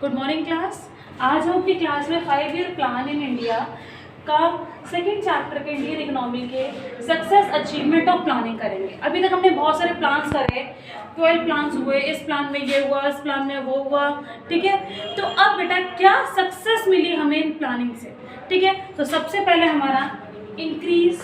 Good morning class. आज हम अपनी क्लास में 5 ईयर प्लान इन इंडिया का सेकेंड चैप्टर के इंडियन इकोनॉमी के सक्सेस अचीवमेंट ऑफ प्लानिंग करेंगे। अभी तक हमने बहुत सारे प्लान्स करे, 12 प्लान्स हुए, इस प्लान में ये हुआ, इस प्लान में वो हुआ, ठीक है। तो अब बेटा क्या सक्सेस मिली हमें इन प्लानिंग से, ठीक है। तो सबसे पहले हमारा इंक्रीज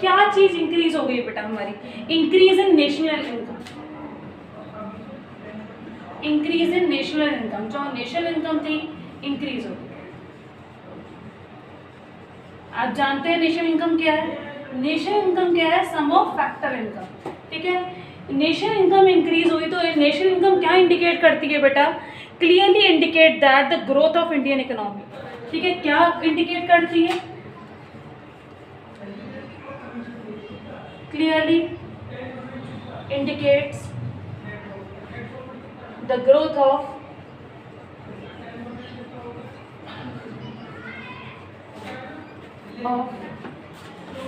क्या चीज इंक्रीज हो गई बेटा हमारी? Increase in national income. Increase in national income, जो नेशनल इनकम थी इंक्रीज हो गई। आप जानते हैं नेशनल इनकम क्या है? नेशनल इनकम क्या है? सम ऑफ फैक्टर इनकम, ठीक है। नेशनल इनकम इंक्रीज हुई तो नेशनल इनकम क्या इंडिकेट करती है बेटा? Clearly indicate that the growth of Indian economy, ठीक है। क्या इंडिकेट करती है? clearly indicates the growth of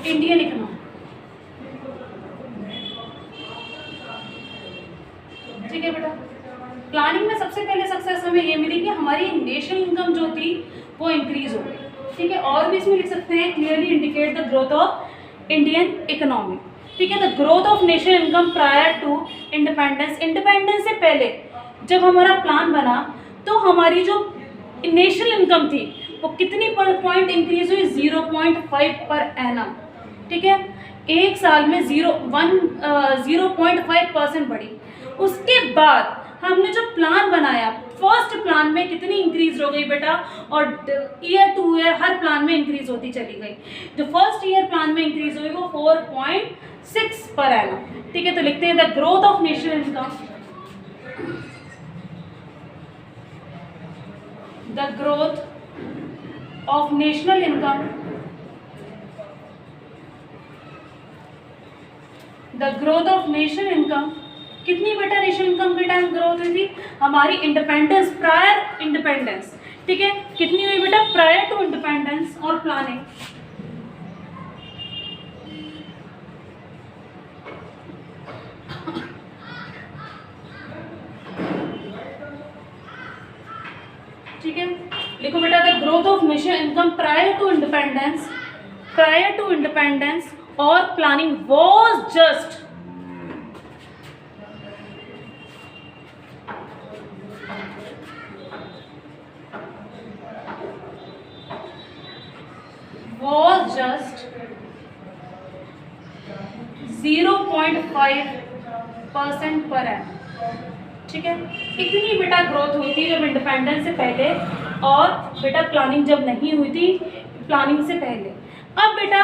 Indian economy, ठीक है बेटा। प्लानिंग में सबसे पहले सक्सेस हमें ये मिली कि हमारी नेशनल इनकम जो थी वो इंक्रीज हो गई, ठीक है। और भी इसमें लिख सकते हैं clearly indicate the growth of Indian economy, ठीक है। The growth of national income prior to independence. Independence से पहले जब हमारा प्लान बना तो हमारी जो नेशनल इनकम थी वो कितनी पॉइंट इंक्रीज हुई? 0.5 पर एनम, ठीक है। एक साल में 0.5% बढ़ी। उसके बाद हमने जो प्लान बनाया फर्स्ट प्लान में कितनी इंक्रीज हो गई बेटा? और ईयर टू ईयर हर प्लान में इंक्रीज होती चली गई। जो फर्स्ट ईयर प्लान में इंक्रीज हुई वो 4.6 पर एनम, ठीक है। तो लिखते हैं the growth of national income, the growth of national income, the growth of national income. कितनी बेटा नेशनल इनकम के टाइम ग्रोथ हुई थी? हमारी इंडिपेंडेंस, प्रायर इंडिपेंडेंस, ठीक है। कितनी हुई बेटा? प्रायर टू इंडिपेंडेंस और प्लानिंग, ठीक है। लिखो बेटा the growth of national income prior to independence और planning was just was just 0.5% per annum, ठीक है। इतनी बेटा ग्रोथ हुई थी जब इंडिपेंडेंस से पहले और बेटा प्लानिंग जब नहीं हुई थी प्लानिंग से पहले। अब बेटा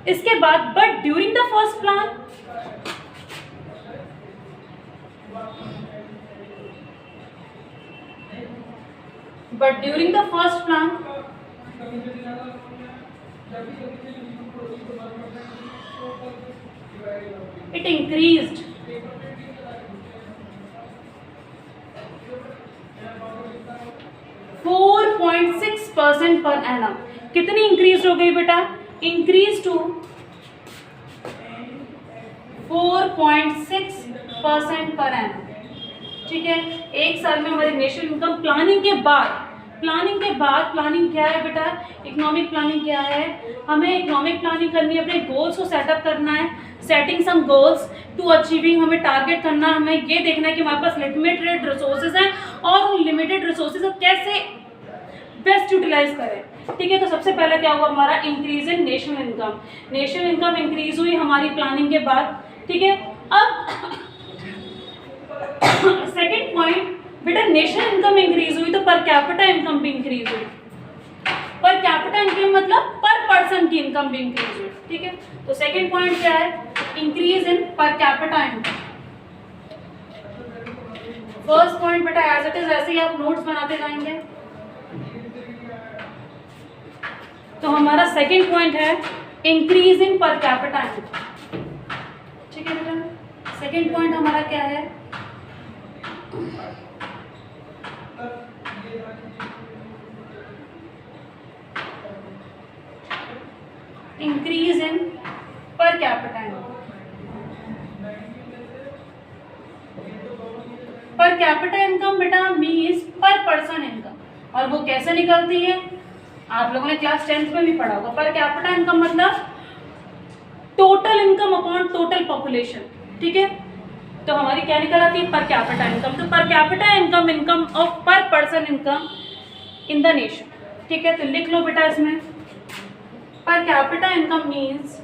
इसके बाद but during the first plan, it increased 4.6% per annum. कितनी इंक्रीज हो गई बेटा? इंक्रीज टू 4.6% पर एनम, ठीक है। एक साल में हमारी नेशनल इनकम प्लानिंग के बाद प्लानिंग क्या है बेटा? इकोनॉमिक प्लानिंग क्या है? हमें इकोनॉमिक प्लानिंग करनी है, अपने गोल्स को सेटअप करना है, setting some goals to achieving, हमें टारगेट करना है, हमें ये देखना है कि हमारे पास लिमिटेड रिसोर्सेज हैं और उन लिमिटेड रिसोर्सेज को कैसे बेस्ट यूटिलाइज करें, ठीक है। तो सबसे पहले क्या हुआ हमारा? Increase in national income. National income increase हुई हमारी प्लानिंग के बाद, ठीक है। अब सेकेंड पॉइंट बेटा, नेशनल इनकम इंक्रीज हुई तो पर कैपिटा इनकम भी इंक्रीज हुई। पर कैपिटा इनकम मतलब पर पर्सन की इनकम भी इंक्रीज हुई, ठीक है। तो सेकेंड पॉइंट क्या है? इंक्रीज इन पर कैपिटा इनकम। फर्स्ट पॉइंट बेटा एज इट इज ऐसे ही आप नोट्स बनाते जाएंगे। तो हमारा सेकेंड पॉइंट है इंक्रीज इन पर कैपिटा इनकम, ठीक है बेटा। सेकेंड पॉइंट हमारा क्या है? इंक्रीज इन पर कैपिटा इनकम। कैपिटा इनकम बेटा मीन्स पर पर्सन इनकम, और वो कैसे निकलती है आप लोगों ने क्लास 10th में भी पढ़ा होगा। पर कैपिटा इनकम मतलब total income upon total population, ठीक है। तो हमारी क्या निकल आती है पर कैपिटा इनकम। तो per capita income income of per person income in the nation, ठीक है। तो लिख लो बेटा इसमें per capita income means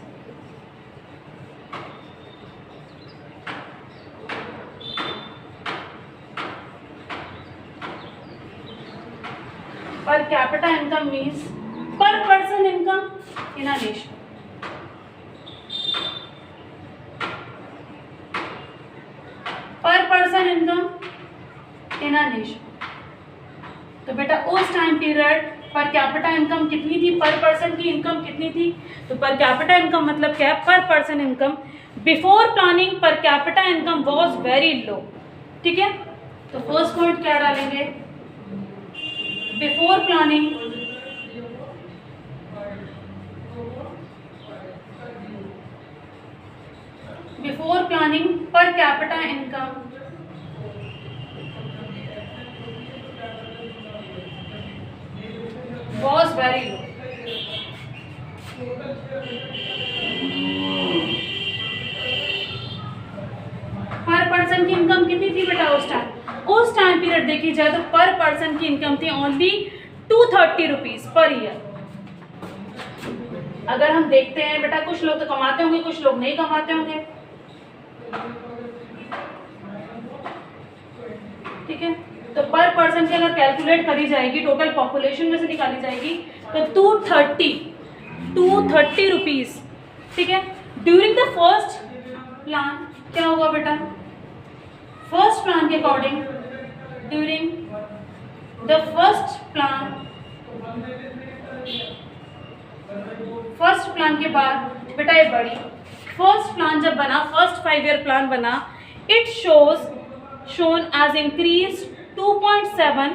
per capita income means per person income in a nation. Per person income in a nation. तो बेटा उस टाइम पीरियड पर कैपिटा इनकम कितनी थी, पर पर्सन की इनकम कितनी थी। तो पर कैपिटा इनकम मतलब क्या है, पर पर्सन इनकम। बिफोर प्लानिंग पर capita income was very low, ठीक है। तो फर्स्ट पॉइंट क्या डालेंगे, बिफोर प्लानिंग पर capita income was very low. पर पर्सन की इनकम कितनी थी बेटा उस टाइम पीरियड देखी जाए तो पर पर्सन की इनकम थी ओनली 230 रुपीज पर ईयर। अगर हम देखते हैं बेटा कुछ लोग तो कमाते होंगे, कुछ लोग नहीं कमाते होंगे, ठीक है। तो पर पर्सन की अगर कैलकुलेट करी जाएगी टोटल पॉपुलेशन में से निकाली जाएगी तो 230 रुपीज, ठीक है। ड्यूरिंग द फर्स्ट प्लान क्या होगा बेटा, फर्स्ट प्लान के according during the first plan के बाद बेटा ये बड़ी फर्स्ट प्लान जब बना, फर्स्ट 5 ईयर प्लान बना, it shown as increase 2.7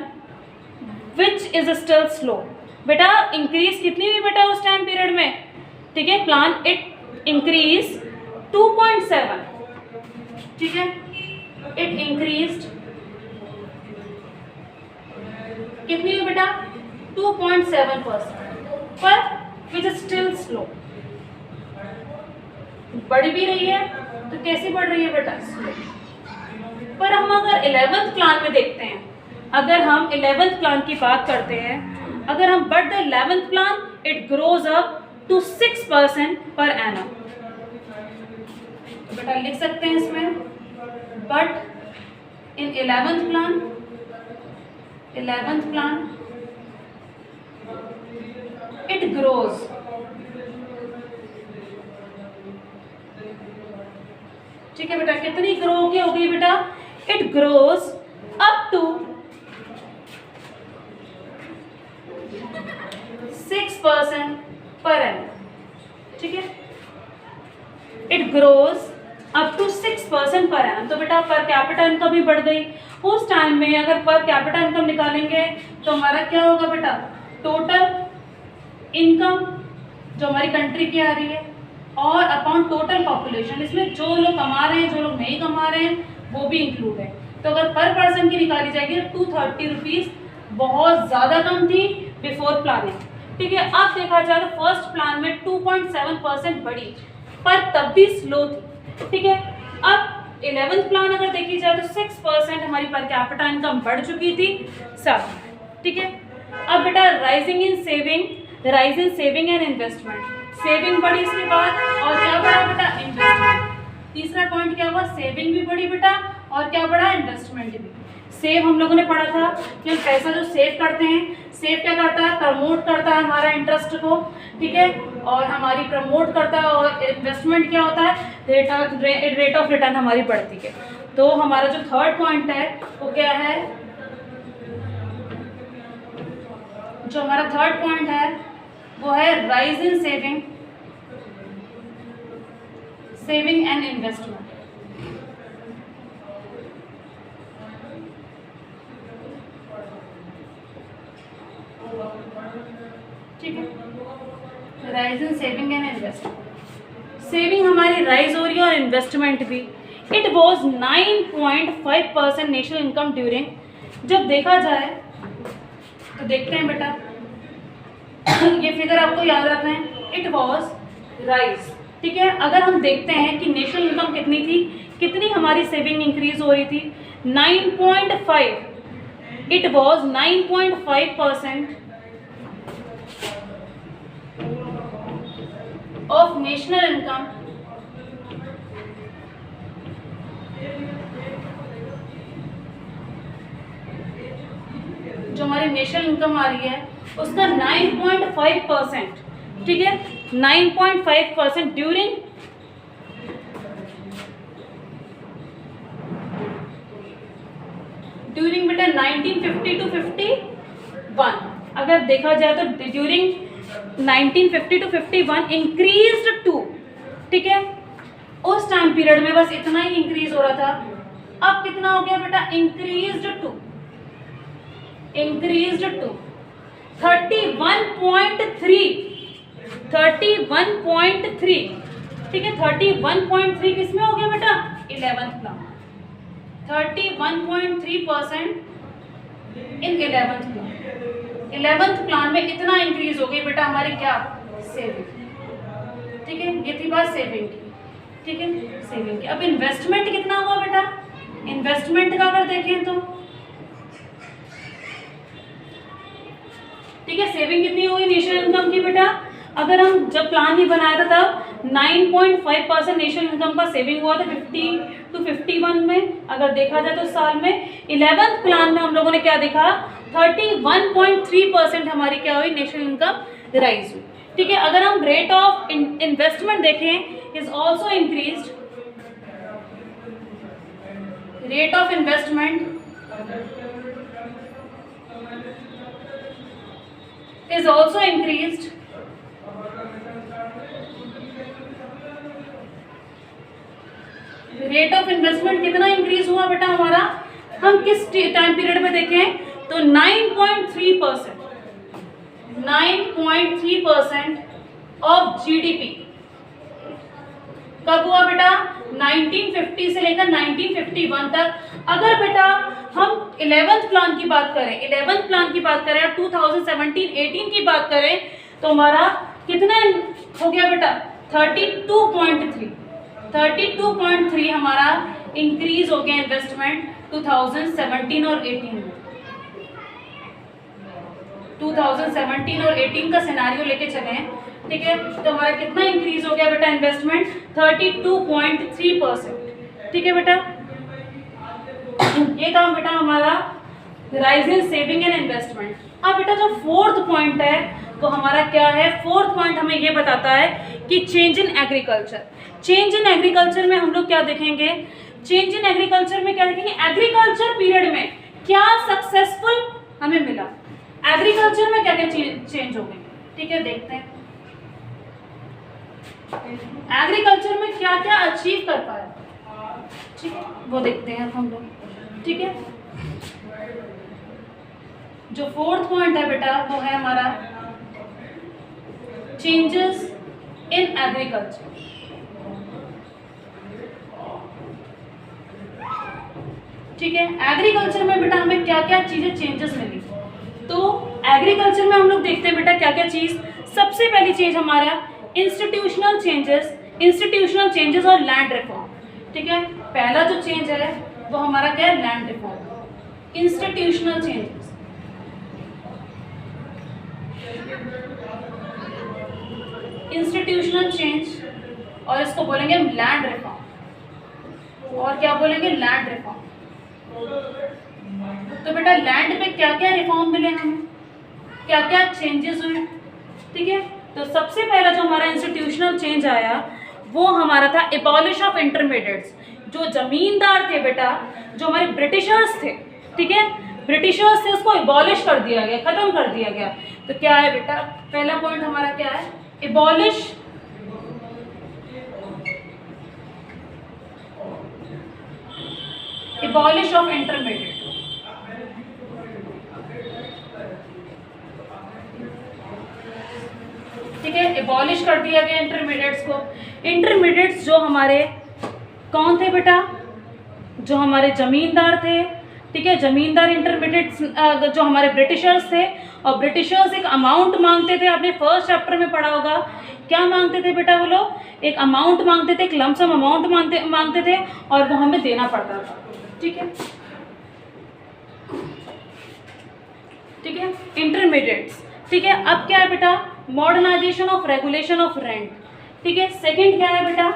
which is still slow। बेटा इंक्रीज कितनी हुई बेटा उस टाइम पीरियड में, ठीक है। प्लान इट इंक्रीज 2.7, ठीक है। इट इंक्रीज्ड कितनी हुई बेटा 2.7% पर विच इज स्टिल स्लो। बढ़ भी रही है तो कैसे बढ़ रही है बेटा, स्लो। पर हम अगर 11th प्लान में देखते हैं, अगर हम 11th प्लान की बात करते हैं, अगर हम but the 11th plan it grows up to 6% per annum. तो बेटा लिख सकते हैं इसमें but in 11th plan it grows ठीक है बेटा। कितनी ग्रो हो गई बेटा, it grows up to 6% per annum, ठीक है। It grows up to 6% per annum. तो बेटा पर कैपिटा इनकम भी बढ़ गई। उस टाइम में अगर पर कैपिटा इनकम निकालेंगे तो हमारा क्या होगा बेटा, टोटल इनकम जो हमारी कंट्री की आ रही है और अपॉन टोटल पॉपुलेशन, इसमें जो लोग कमा रहे हैं जो लोग नहीं कमा रहे हैं वो भी इंक्लूड है। तो अगर पर पर्सन की निकाली जाएगी तो 230 रुपीज़ बहुत ज़्यादा कम थी बिफोर प्लानिंग, ठीक है। अब देखा जाए तो फर्स्ट प्लान में 2.7% बढ़ी पर तब भी स्लो थी, ठीक है। अब 11th प्लान अगर देखी जाए तो 6% हमारी पर कैपिटा इनकम बढ़ चुकी थी सब, ठीक है। अब बेटा rise in saving and investment, saving बढ़ी इसके बाद और क्या बढ़ा बेटा, इन्वेस्टमेंट। तीसरा पॉइंट क्या हुआ, सेविंग भी बढ़ी बेटा और क्या बढ़ा, इन्वेस्टमेंट भी। सेव हम लोगों ने पढ़ा था कि पैसा जो सेव करते हैं, सेव क्या करता है, प्रमोट करता है हमारा इंटरेस्ट को, ठीक है, और हमारी प्रमोट करता है। और इन्वेस्टमेंट क्या होता है, रेट ऑफ रिटर्न हमारी बढ़ती है। तो हमारा जो थर्ड पॉइंट है वो क्या है, जो हमारा थर्ड पॉइंट है वो है rise in saving and investment, ठीक है। Rise in saving and investment, saving हमारी राइज हो रही है और इन्वेस्टमेंट भी। It was 9.5% national income during, जब देखा जाए तो देखते हैं बेटा ये फिगर आपको याद रखना है, इट वॉज राइज, ठीक है। अगर हम देखते हैं कि नेशनल इनकम कितनी थी, कितनी हमारी सेविंग इंक्रीज हो रही थी, 9.5, it was 9.5% of national income जो हमारी नेशनल इनकम आ रही है उसका 9.5%, ठीक है, 9.5% ड्यूरिंग बेटा 1950 to 51, अगर देखा जाए तो ड्यूरिंग 1950 to 51 इंक्रीज्ड टू, ठीक है, उस टाइम पीरियड में बस इतना ही इंक्रीज हो रहा था। अब कितना हो गया बेटा, इंक्रीज्ड टू 31.3, ठीक है, 31.3 किसमें हो गया बेटा, 11th प्लान, 31.3% इन 11th प्लान। 11th प्लान में इतना इंक्रीज हो गई बेटा हमारी क्या, सेविंग, ठीक है, ये थी बात सेविंग की, ठीक है, सेविंग की। अब इन्वेस्टमेंट कितना हुआ बेटा, इन्वेस्टमेंट का अगर देखें तो, ठीक है, सेविंग कितनी हुई नेशनल इनकम की बेटा, अगर हम जब प्लान ही बनाया था तब 9.5% नेशनल इनकम का सेविंग हुआ था 50 to 51 में। अगर देखा जाए तो साल में 11th प्लान में हम लोगों ने क्या देखा, 31.3% हमारी क्या हुई, नेशनल इनकम राइज हुई, ठीक है। अगर हम रेट ऑफ इन्वेस्टमेंट देखें is also increased, rate of investment is also increased, rate of investment कितना इंक्रीज हुआ बेटा हमारा, हम किस टाइम पीरियड में देखें तो 9.3% ऑफ जीडीपी कब हुआ बेटा, 1950 से लेकर 1951 तक। अगर बेटा हम 11th प्लान की बात करें, 11th प्लान की बात करें, 2017-18 की बात करें तो हमारा कितना हो गया बेटा, 32.3 हमारा इंक्रीज हो गया इन्वेस्टमेंट 2017 और 18 में। 2017 और 18 का सिनेरियो लेके चले, ठीक है, तो हमारा कितना इंक्रीज हो गया बेटा इन्वेस्टमेंट, 32.3%, ठीक है बेटा। ये काम बेटा हमारा rise in saving and investment. अब बेटा जो फोर्थ पॉइंट है वो हमारा क्या है, फोर्थ पॉइंट हमें ये बताता है कि change in agriculture. Change in agriculture में हम लोग क्या देखेंगे, चेंज इन एग्रीकल्चर में क्या देखेंगे, एग्रीकल्चर पीरियड में क्या सक्सेसफुल हमें मिला, एग्रीकल्चर में क्या क्या चेंज हो गई, ठीक है, देखते हैं एग्रीकल्चर में क्या क्या अचीव कर पाया, ठीक है, वो देखते हैं हम लोग, ठीक है। जो फोर्थ पॉइंट है बेटा वो है हमारा चेंजेस इन एग्रीकल्चर, ठीक है। एग्रीकल्चर में बेटा हमें क्या क्या चीजें चेंजेस मिली, तो एग्रीकल्चर में हम लोग देखते हैं बेटा क्या क्या चीज। सबसे पहली चीज हमारा इंस्टीट्यूशनल चेंजेस और लैंड रिफॉर्म, ठीक है। पहला जो चेंज है वो हमारा क्या है, land reform, institutional changes, institutional change, और इसको बोलेंगे लैंड रिफॉर्म, और क्या बोलेंगे, लैंड रिफॉर्म। तो बेटा लैंड पे क्या क्या रिफॉर्म मिले हमें, क्या क्या चेंजेस हुए, ठीक है। तो सबसे पहला जो हमारा इंस्टीट्यूशनल चेंज आया वो हमारा था एबॉलिश ऑफ इंटरमीडिएट्स। जो जमींदार थे बेटा, जो हमारे ब्रिटिशर्स थे, ठीक है, ब्रिटिशर्स थे, उसको एबॉलिश कर दिया गया, खत्म कर दिया गया। तो क्या है बेटा, पहला पॉइंट हमारा क्या है, एबॉलिश ऑफ इंटरमीडिएट, ठीक है, एबॉलिश कर दिया गया इंटरमीडिएट्स को। इंटरमीडिएट्स जो हमारे कौन थे बेटा, जो हमारे ज़मींदार थे, ठीक है, ज़मींदार इंटरमीडिएट जो हमारे ब्रिटिशर्स थे, और ब्रिटिशर्स एक अमाउंट मांगते थे, आपने फर्स्ट चैप्टर में पढ़ा होगा, क्या मांगते थे बेटा वो लोग, एक अमाउंट मांगते थे, एक लमसम अमाउंट मांगते थे, और वो हमें देना पड़ता था, ठीक है, ठीक है, इंटरमीडिएट्स, ठीक है। अब क्या है बेटा, modernisation of regulation of rent, ठीक है। सेकंड क्या है बेटा,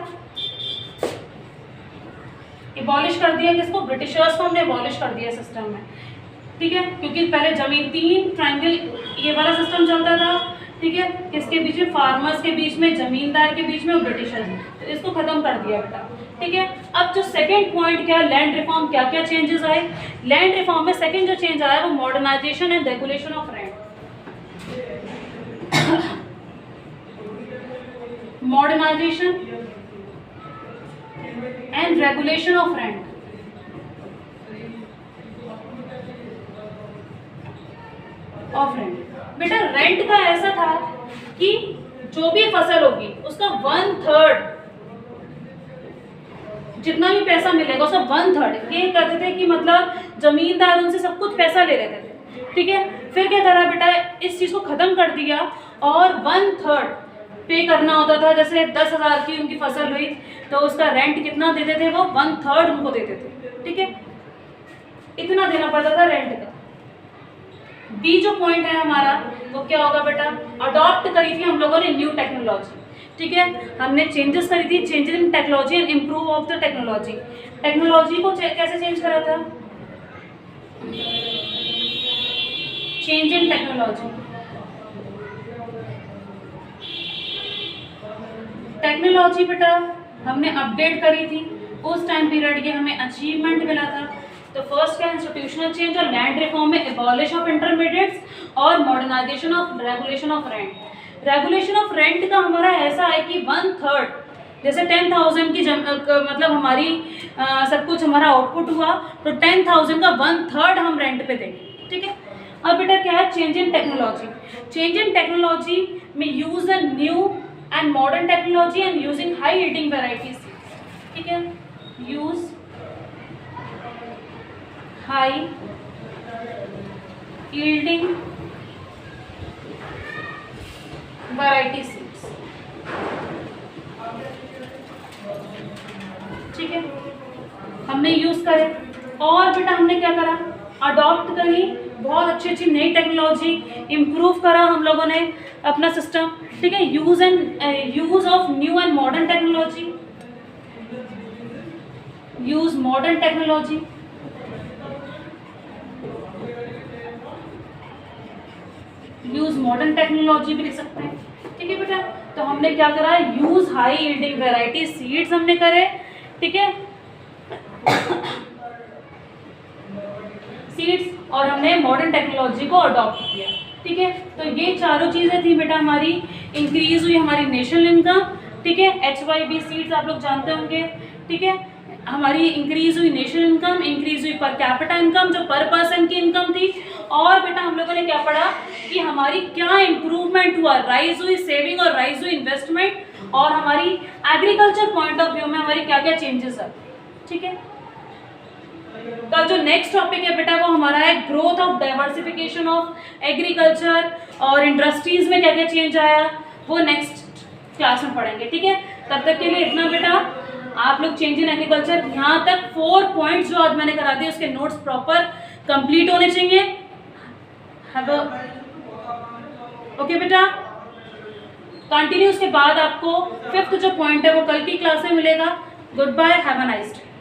एबॉलिश कर दिया किसको, ब्रिटिशर्स को हमने एबॉलिश कर दिया सिस्टम में, ठीक है, क्योंकि पहले जमीन 3 ट्रायंगल ये वाला सिस्टम चलता था, ठीक है, किसके बीच में, फार्मर्स के बीच में, जमींदार के बीच में और ब्रिटिशर्स, तो इसको खत्म कर दिया बेटा, ठीक है। अब जो सेकंड पॉइंट क्या, लैंड रिफॉर्म, क्या क्या चेंजेस आए लैंड रिफॉर्म में, सेकंड जो चेंज आया वो modernisation and regulation of rent, modernisation and regulation of rent, बेटा रेंट का ऐसा था कि जो भी फसल होगी उसका 1/3, जितना भी पैसा मिलेगा उसका 1/3 ये कहते थे कि मतलब जमींदार उनसे सब कुछ पैसा ले लेते थे, ठीक है। फिर क्या करा बेटा, इस चीज़ को ख़त्म कर दिया और 1/3 पे करना होता था। जैसे 10,000 की उनकी फसल हुई तो उसका रेंट कितना देते थे, वो 1/3 उनको देते थे, ठीक है, इतना देना पड़ता था रेंट का। बी जो पॉइंट है हमारा वो क्या होगा बेटा, अडॉप्ट करी थी हम लोगों ने न्यू टेक्नोलॉजी, ठीक है, हमने चेंजेस करी थी, changes in technology and improve of the technology. Technology को कैसे चेंज करा था, चेंज इन टेक्नोलॉजी, टेक्नोलॉजी बेटा हमने अपडेट करी थी, उस टाइम पीरियड के हमें अचीवमेंट मिला था। तो फर्स्ट क्या, इंस्टीट्यूशनल चेंज और लैंड रिफॉर्म में एबॉलिश ऑफ इंटरमीडिएट्स और modernisation of regulation of rent. Regulation of rent का हमारा ऐसा है कि 1/3, जैसे 10,000 की मतलब हमारी सब कुछ हमारा आउटपुट हुआ तो 10,000 का 1/3 हम रेंट पे देंगे, ठीक है। अब बेटा क्या है, change in technology. Change in technology में use a new and modern technology and using high yielding varieties, ठीक है, use high yielding variety seeds, ठीक है, हमने यूज करे। और बेटा हमने क्या करा, अडॉप्ट करी बहुत अच्छी अच्छी नई टेक्नोलॉजी, इम्प्रूव करा हम लोगों ने अपना सिस्टम, ठीक है। Use of new and modern technology, use modern technology, use modern technology भी लिख सकते हैं, ठीक है बेटा। तो हमने क्या करा, use high yielding variety seeds हमने करे, ठीक है, सीड्स, और हमने मॉडर्न टेक्नोलॉजी को अडॉप्ट किया, ठीक है। तो ये चारों चीज़ें थी बेटा हमारी, इंक्रीज हुई हमारी नेशनल इनकम, ठीक है, HYB सीड्स आप लोग जानते होंगे, ठीक है, हमारी इंक्रीज हुई नेशनल इनकम, इंक्रीज हुई पर कैपिटा इनकम जो पर पर्सन की इनकम थी, और बेटा हम लोगों ने क्या पढ़ा कि हमारी क्या इम्प्रूवमेंट हुआ, राइज हुई सेविंग और राइज हुई इन्वेस्टमेंट, और हमारी एग्रीकल्चर पॉइंट ऑफ व्यू में हमारी क्या क्या चेंजेस है, ठीक है। तो जो नेक्स्ट टॉपिक है बेटा वो हमारा है growth of diversification of agriculture, और इंडस्ट्रीज में क्या क्या चेंज आया वो नेक्स्ट क्लास में पढ़ेंगे, ठीक है। तब तक के लिए इतना बेटा, आप लोग चेंज इन एग्रीकल्चर यहाँ तक 4 पॉइंट्स जो आज मैंने करा दिए उसके नोट्स प्रॉपर कंप्लीट होने चाहिए। ओके बेटा, कंटिन्यू, उसके बाद आपको 5th जो पॉइंट है वो कल की क्लास में मिलेगा। Goodbye, have a nice day.